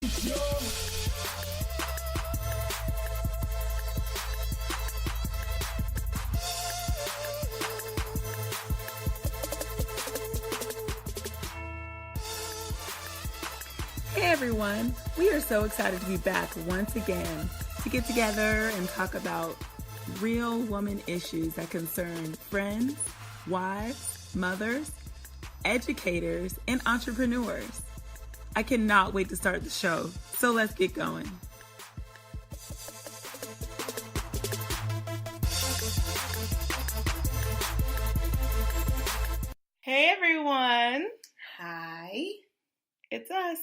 Hey everyone, we are so excited to be back once again to get together and talk about real woman issues that concern friends, wives, mothers, educators, and entrepreneurs. I cannot wait to start the show, so let's get going. Hey everyone. Hi. It's us.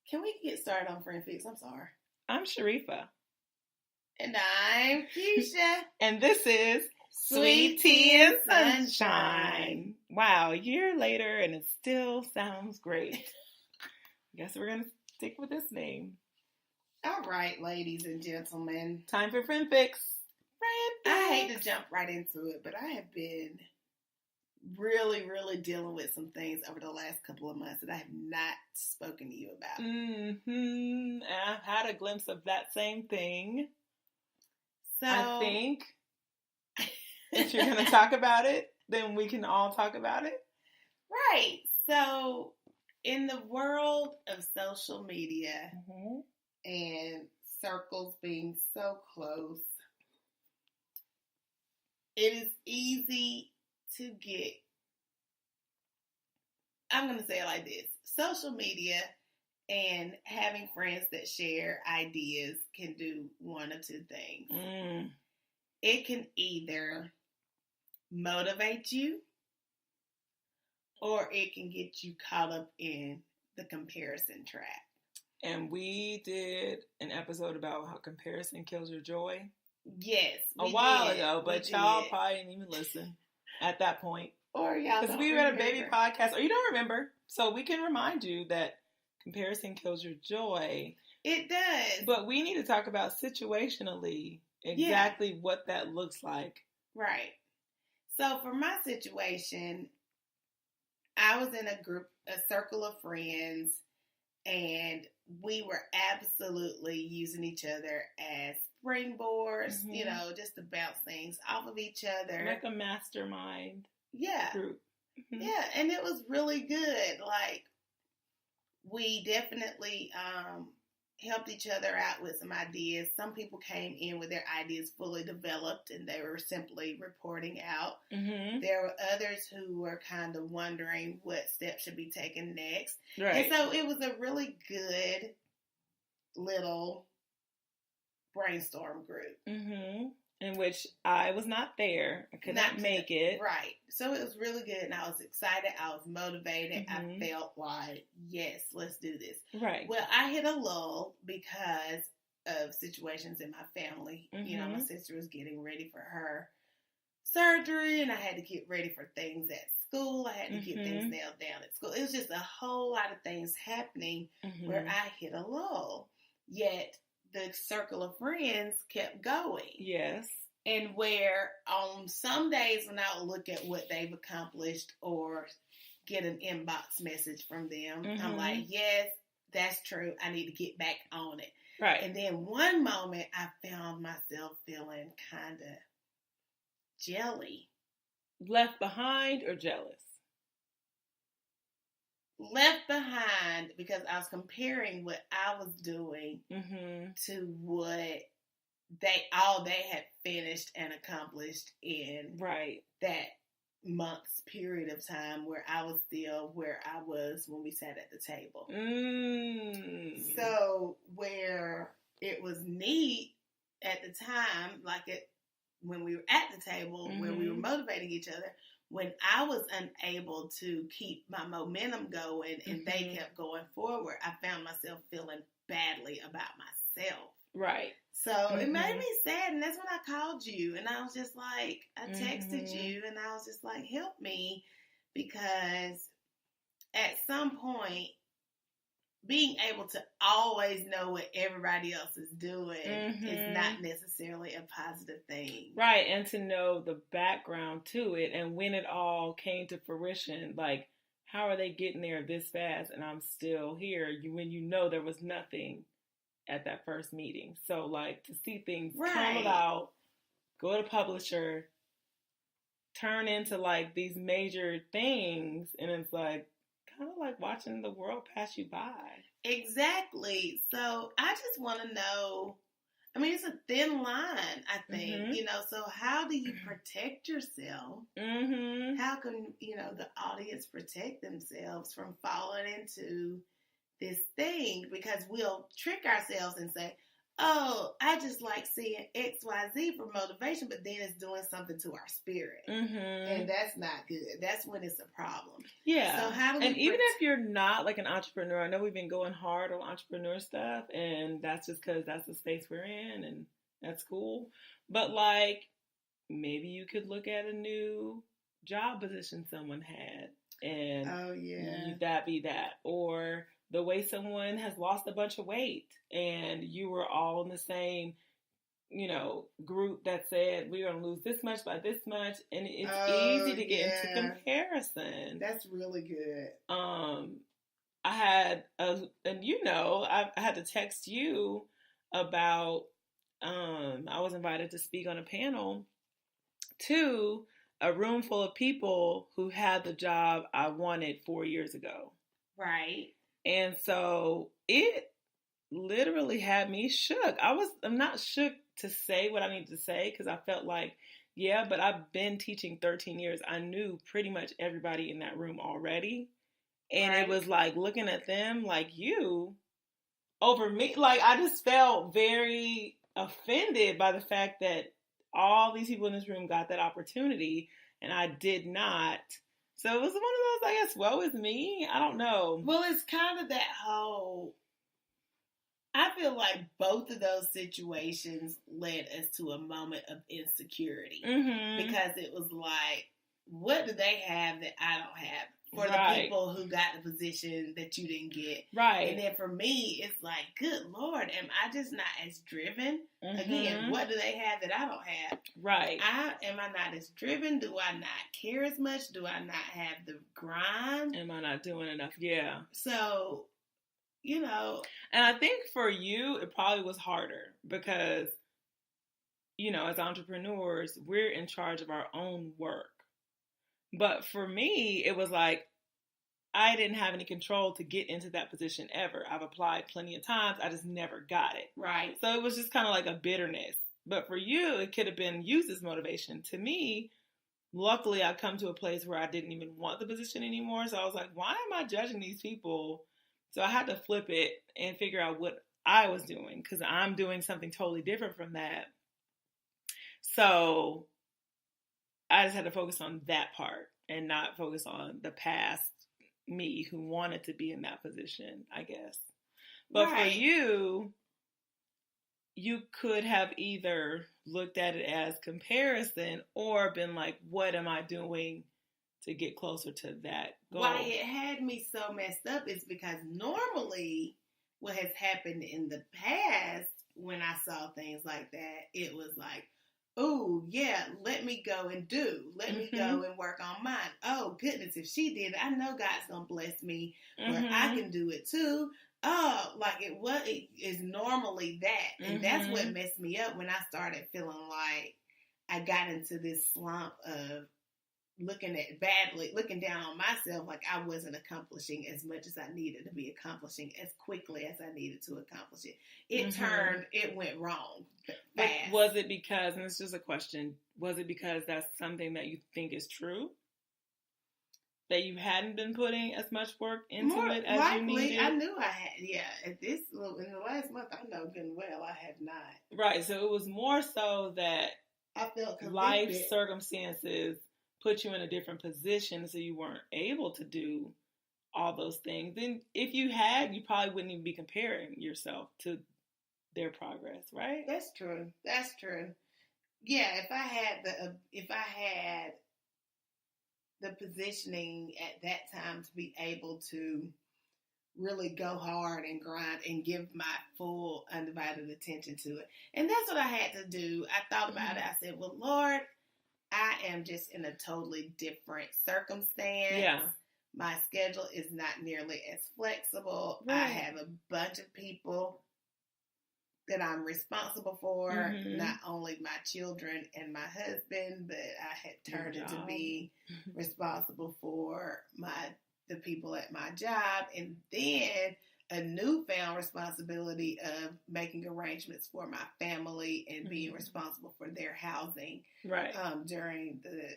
Can we get started on Friend Fix? I'm sorry. I'm Sharifa. And I'm Kisha. And this is Sweet Tea and Sunshine. Wow, a year later and it still sounds great. I guess we're going to stick with this name. All right, ladies and gentlemen. Time for Friend Fix. Friend I Fix. hate to jump right into it, but I have been really dealing with some things over the last couple of months that I have not spoken to you about. I've had a glimpse of that same thing. So I think if you're going to talk about it, then we can all talk about it. Right. So in the world of social media and circles being so close, it is easy to get, I'm going to say it like this, social media and having friends that share ideas can do one of two things. It can either motivate you or it can get you caught up in the comparison trap. And we did an episode about how comparison kills your joy. Yes. A while ago, but y'all probably didn't even listen at that point. Or y'all because we read a baby podcast, or you don't remember. So we can remind you that comparison kills your joy. It does. But we need to talk about situationally exactly what that looks like. Right. So for my situation, I was in a circle of friends, and we were absolutely using each other as springboards, you know, just to bounce things off of each other. Like a mastermind group. Yeah, and it was really good. Like, we definitely helped each other out with some ideas. Some people came in with their ideas fully developed, and they were simply reporting out. There were others who were kind of wondering what steps should be taken next. Right. And so it was a really good little brainstorm group. In which I was not there. I could not make it. Right. So it was really good, and I was excited. I was motivated. I felt like, yes, let's do this. Right. Well, I hit a lull because of situations in my family. You know, my sister was getting ready for her surgery, and I had to get ready for things at school. I had to get things nailed down at school. It was just a whole lot of things happening where I hit a lull. Yet the circle of friends kept going. Yes. And where on some days when I would look at what they've accomplished or get an inbox message from them, I'm like, yes, that's true. I need to get back on it. Right. And then one moment I found myself feeling kind of jelly. Left behind or jealous? Left behind because I was comparing what I was doing to what they had finished and accomplished in that month's period of time, where I was still where I was when we sat at the table. So where it was neat at the time, like when we were at the table, where we were motivating each other, when I was unable to keep my momentum going and they kept going forward, I found myself feeling badly about myself. Right. So it made me sad, and that's when I called you, and I was just like, I texted you, and I was just like, help me, because at some point, being able to always know what everybody else is doing is not necessarily a positive thing. Right, and to know the background to it and when it all came to fruition, like how are they getting there this fast and I'm still here when you know there was nothing at that first meeting. So like to see things come about, go to publisher, turn into like these major things, and it's like kind of like watching the world pass you by. Exactly. So I just want to know, I mean, it's a thin line, I think, so how do you protect yourself? How can, the audience protect themselves from falling into this thing? Because we'll trick ourselves and say, oh, I just like seeing XYZ for motivation, but then it's doing something to our spirit. And that's not good. That's when it's a problem. Yeah. So how do we even if you're not like an entrepreneur, I know we've been going hard on entrepreneur stuff, and that's just because that's the space we're in, and that's cool. But like, maybe you could look at a new job position someone had, and that be that. Or the way someone has lost a bunch of weight and you were all in the same, group that said we're going to lose this much by this much. And it's easy to get into comparison. That's really good. I had, I had to text you about, I was invited to speak on a panel to a room full of people who had the job I wanted 4 years ago. Right. And so it literally had me shook. I'm not shook to say what I need to say because I felt like, yeah, but I've been teaching 13 years. I knew pretty much everybody in that room already. And It was like looking at them like you over me. Like I just felt very offended by the fact that all these people in this room got that opportunity and I did not. So it was one of those, I guess, woe is me. I don't know. Well, it's kind of that whole, I feel like both of those situations led us to a moment of insecurity. Because it was like, what do they have that I don't have? For the people who got the position that you didn't get. Right. And then for me, it's like, good Lord, am I just not as driven? Again, what do they have that I don't have? Right. Am I not as driven? Do I not care as much? Do I not have the grind? Am I not doing enough? Yeah. So, And I think for you, it probably was harder because, as entrepreneurs, we're in charge of our own work. But for me, it was like, I didn't have any control to get into that position ever. I've applied plenty of times. I just never got it. Right. So it was just kind of like a bitterness. But for you, it could have been used as motivation. To me, luckily, I come to a place where I didn't even want the position anymore. So I was like, why am I judging these people? So I had to flip it and figure out what I was doing because I'm doing something totally different from that. So I just had to focus on that part and not focus on the past me who wanted to be in that position, I guess. But for you could have either looked at it as comparison or been like, what am I doing to get closer to that goal? Why it had me so messed up is because normally what has happened in the past when I saw things like that, it was like, oh, yeah, let me go and do. Let me go and work on mine. Oh, goodness, if she did it, I know God's going to bless me where I can do it too. Oh, like it is normally that. And that's what messed me up when I started feeling like I got into this slump of looking down on myself like I wasn't accomplishing as much as I needed to be accomplishing as quickly as I needed to accomplish it. It went wrong fast. But was it because, and it's just a question, was it because that's something that you think is true? That you hadn't been putting as much work into it as you needed? I knew I had, in the last month, I know good and well I have not. Right, so it was more so that I felt convicted. Life circumstances put you in a different position so you weren't able to do all those things. Then if you had, you probably wouldn't even be comparing yourself to their progress, right? That's true. Yeah, if I had the positioning at that time to be able to really go hard and grind and give my full undivided attention to it. And that's what I had to do. I thought about it. I said, well, Lord, I am just in a totally different circumstance. Yeah. My schedule is not nearly as flexible. Right. I have a bunch of people that I'm responsible for, not only my children and my husband, but I had turned into be responsible for the people at my job, and then a newfound responsibility of making arrangements for my family and being responsible for their housing during the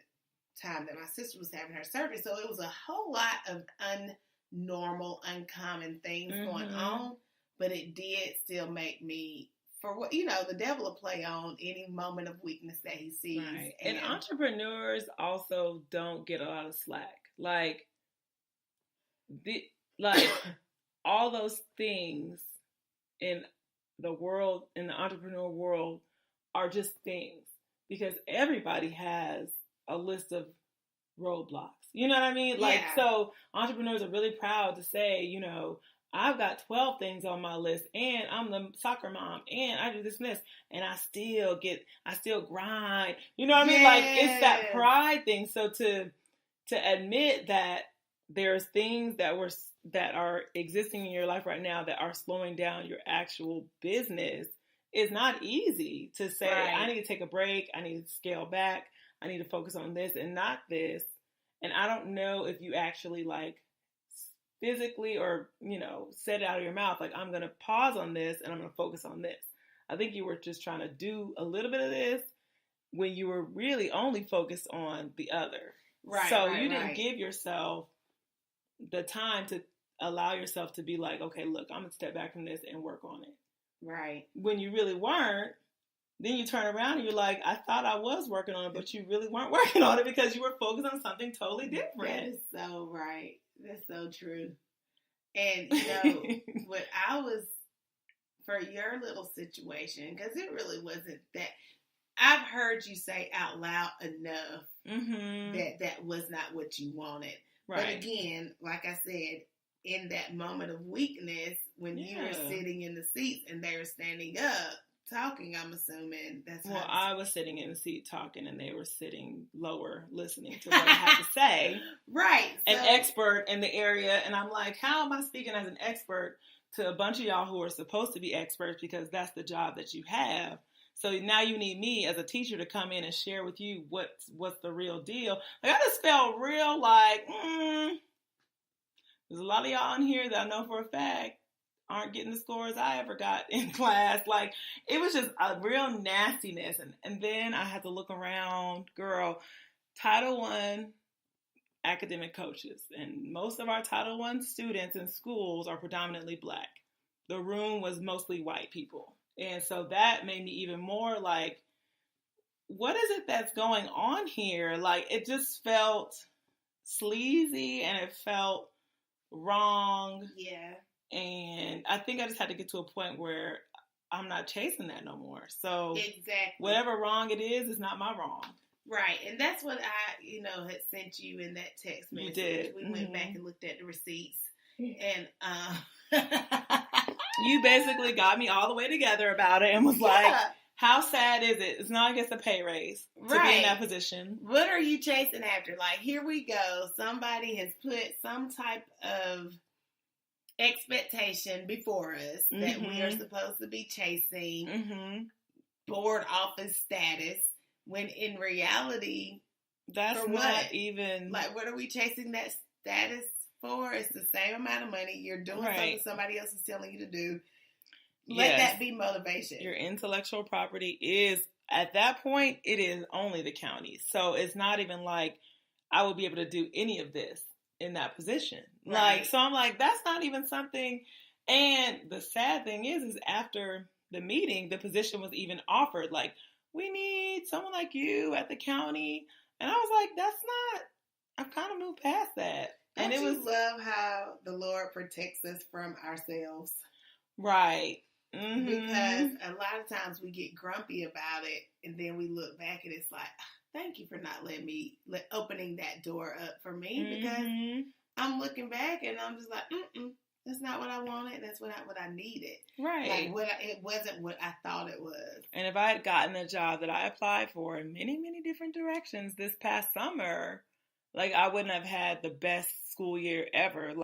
time that my sister was having her surgery. So it was a whole lot of uncommon things going on, but it did still make me, for what, the devil will play on any moment of weakness that he sees. Right. And entrepreneurs also don't get a lot of slack. Like all those things in the world, in the entrepreneur world, are just things, because everybody has a list of roadblocks. You know what I mean? So entrepreneurs are really proud to say, I've got 12 things on my list, and I'm the soccer mom, and I do this and this, and I still grind. You know what I mean? Like, it's that pride thing. So to admit that there's things that are existing in your life right now that are slowing down your actual business is not easy to say. I need to take a break. I need to scale back. I need to focus on this and not this. And I don't know if you actually physically or, said it out of your mouth, like, I'm going to pause on this and I'm going to focus on this. I think you were just trying to do a little bit of this when you were really only focused on the other. Right. So you didn't give yourself the time to allow yourself to be like, okay, look, I'm going to step back from this and work on it. Right. When you really weren't, then you turn around and you're like, I thought I was working on it, but you really weren't working on it because you were focused on something totally different. That is so right. That's so true. And, what I was, for your little situation, because it really wasn't that, I've heard you say out loud enough that was not what you wanted. Right. But again, like I said, in that moment of weakness, when you were sitting in the seats and they were standing up talking, I'm assuming that's well, I was sitting in the seat talking and they were sitting lower listening to what I had to say. Right. An expert in the area. And I'm like, how am I speaking as an expert to a bunch of y'all who are supposed to be experts, because that's the job that you have? So now you need me as a teacher to come in and share with you what's the real deal. Like, I just felt real like, there's a lot of y'all in here that I know for a fact aren't getting the scores I ever got in class. Like, it was just a real nastiness. And then I had to look around, girl, Title I academic coaches. And most of our Title I students in schools are predominantly Black. The room was mostly white people. And so that made me even more like, what is it that's going on here? Like, it just felt sleazy and it felt wrong. Yeah. And I think I just had to get to a point where I'm not chasing that no more. So exactly, whatever wrong it is not my wrong. Right. And that's what I, had sent you in that text message. You did. We went back and looked at the receipts. And you basically got me all the way together about it and was like, how sad is it? It's not against a pay raise to be in that position. What are you chasing after? Like, here we go. Somebody has put some type of expectation before us that we are supposed to be chasing board office status, when in reality, that's not what? Even like, what are we chasing that status for? It's the same amount of money. You're doing something somebody else is telling you to do. Let that be motivation. Your intellectual property is, at that point, it is only the county. So it's not even like I would be able to do any of this in that position. Right. Like, so I'm like, that's not even something. And the sad thing is after the meeting, the position was even offered. Like, we need someone like you at the county. And I was like, that's not, I've kind of moved past that. And it was love how the Lord protects us from ourselves. Right. Because a lot of times we get grumpy about it, and then we look back and it's like, thank you for not opening that door up for me, because I'm looking back and I'm just like, that's not what I wanted. That's what I needed. Right. Like, it wasn't what I thought it was. And if I had gotten a job that I applied for in many, many different directions this past summer, Like, I wouldn't have had the best school year ever.